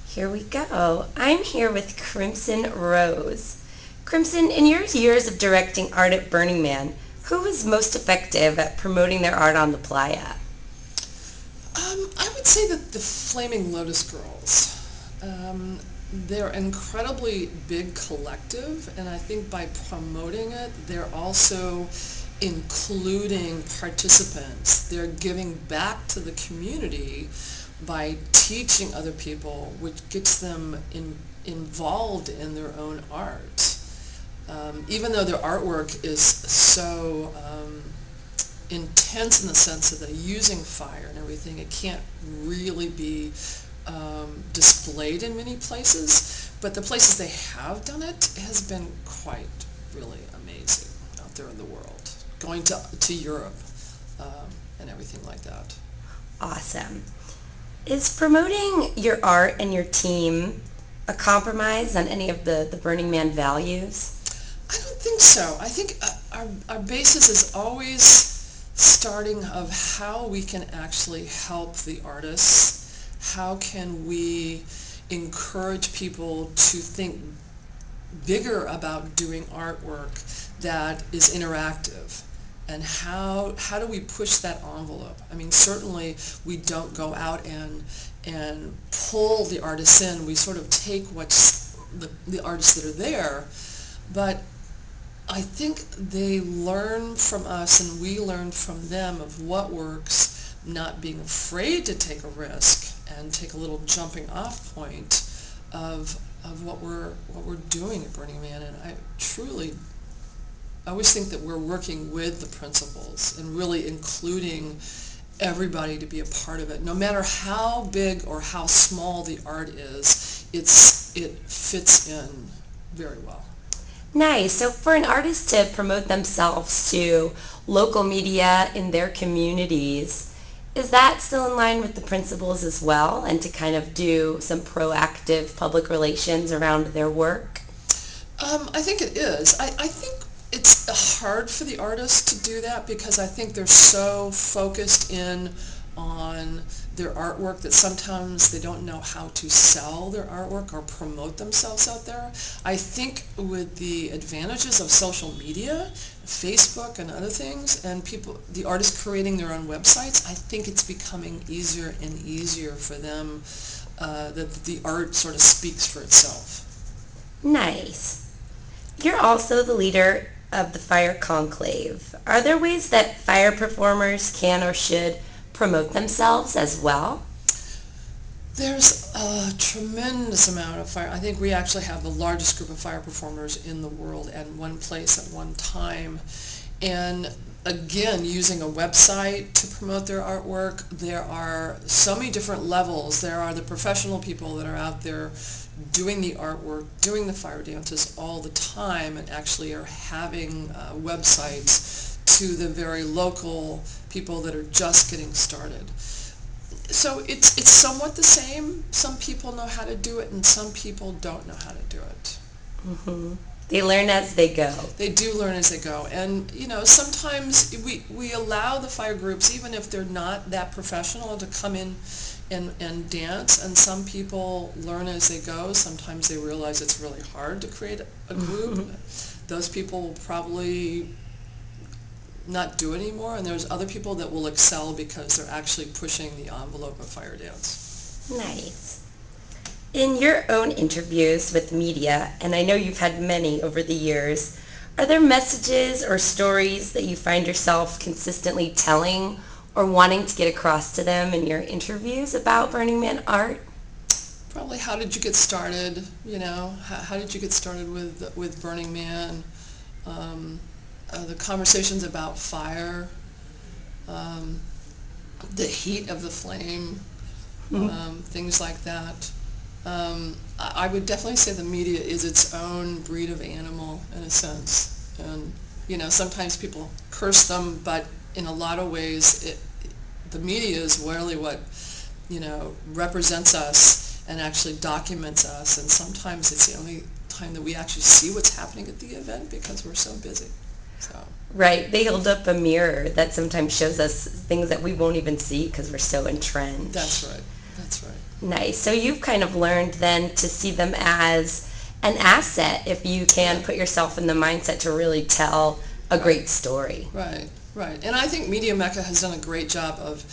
Here we go. I'm here with Crimson Rose. Crimson, in your years of directing art at Burning Man, who was most effective at promoting their art on the playa? I would say that the Flaming Lotus Girls. They're an incredibly big collective, and I think by promoting it, they're also including participants. They're giving back to the community by teaching other people, which gets them involved in their own art. Even though their artwork is so intense in the sense that they're using fire and everything, it can't really be displayed in many places, but the places they have done it has been quite really amazing out there in the world, going to Europe and everything like that. Awesome. Is promoting your art and your team a compromise on any of the Burning Man values? I don't think so. I think our basis is always starting of how we can actually help the artists. How can we encourage people to think bigger about doing artwork that is interactive? And how do we push that envelope? I mean, certainly we don't go out and pull the artists in. We sort of take what's the artists that are there, but I think they learn from us and we learn from them of what works, not being afraid to take a risk and take a little jumping off point of what we're doing at Burning Man. And I always think that we're working with the principals and really including everybody to be a part of it. No matter how big or how small the art is, it fits in very well. Nice. So for an artist to promote themselves to local media in their communities, is that still in line with the principles as well, and to kind of do some proactive public relations around their work? I think it is. I think it's hard for the artists to do that because I think they're so focused in on their artwork that sometimes they don't know how to sell their artwork or promote themselves out there. I think with the advantages of social media, Facebook and other things, and the artists creating their own websites, I think it's becoming easier and easier for them that the art sort of speaks for itself. Nice. You're also the leader of the Fire Conclave. Are there ways that fire performers can or should promote themselves as well? There's a tremendous amount of fire. I think we actually have the largest group of fire performers in the world at one place at one time. And again, using a website to promote their artwork, there are so many different levels. There are the professional people that are out there doing the artwork, doing the fire dances all the time, and actually are having websites to the very local people that are just getting started. So it's somewhat the same. Some people know how to do it and some people don't know how to do it. Hmm. They learn as they go. They do learn as they go. And, sometimes we allow the fire groups, even if they're not that professional, to come in and dance. And some people learn as they go. Sometimes they realize it's really hard to create a group. Those people will probably not do it anymore. And there's other people that will excel because they're actually pushing the envelope of fire dance. Nice. In your own interviews with media, and I know you've had many over the years, are there messages or stories that you find yourself consistently telling or wanting to get across to them in your interviews about Burning Man art? Probably how did you get started, how did you get started with Burning Man? The conversations about fire, the heat of the flame, things like that. I would definitely say the media is its own breed of animal in a sense. And, sometimes people curse them, but in a lot of ways, the media is really what, represents us and actually documents us. And sometimes it's the only time that we actually see what's happening at the event because we're so busy. So. Right. They hold up a mirror that sometimes shows us things that we won't even see because we're so entrenched. That's right. That's right. Nice. So you've kind of learned then to see them as an asset if you can Yeah. put yourself in the mindset to really tell a Right. great story. Right, right. And I think Media Mecca has done a great job of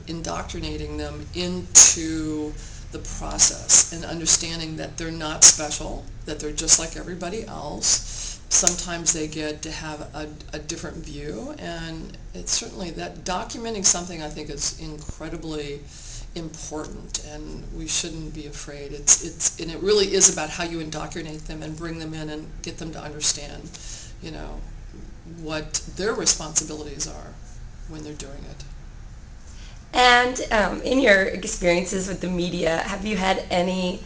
indoctrinating them into the process and understanding that they're not special, that they're just like everybody else. Sometimes they get to have a different view, and it's certainly that documenting something I think is incredibly important, and we shouldn't be afraid. And it really is about how you indoctrinate them and bring them in and get them to understand, you know, what their responsibilities are when they're doing it. And in your experiences with the media, have you had any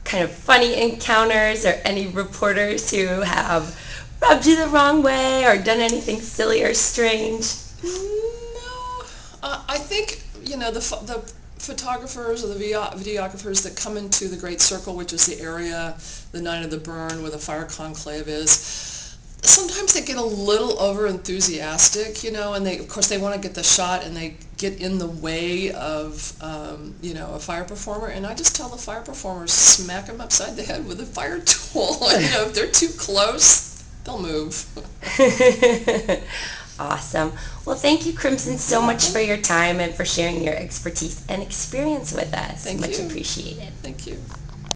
kind of funny encounters or any reporters who have rubbed you the wrong way or done anything silly or strange? No, I think the photographers or the videographers that come into the Great Circle, which is the area the night of the burn where the fire conclave is. Sometimes they get a little over enthusiastic, and of course they want to get the shot and they get in the way of a fire performer, and I just tell the fire performers, smack them upside the head with a fire tool. If they're too close, they'll move. Awesome. Well, thank you, Crimson, so You're much welcome. for your time and for sharing your expertise and experience with us. Thank Much you. appreciated. Thank you.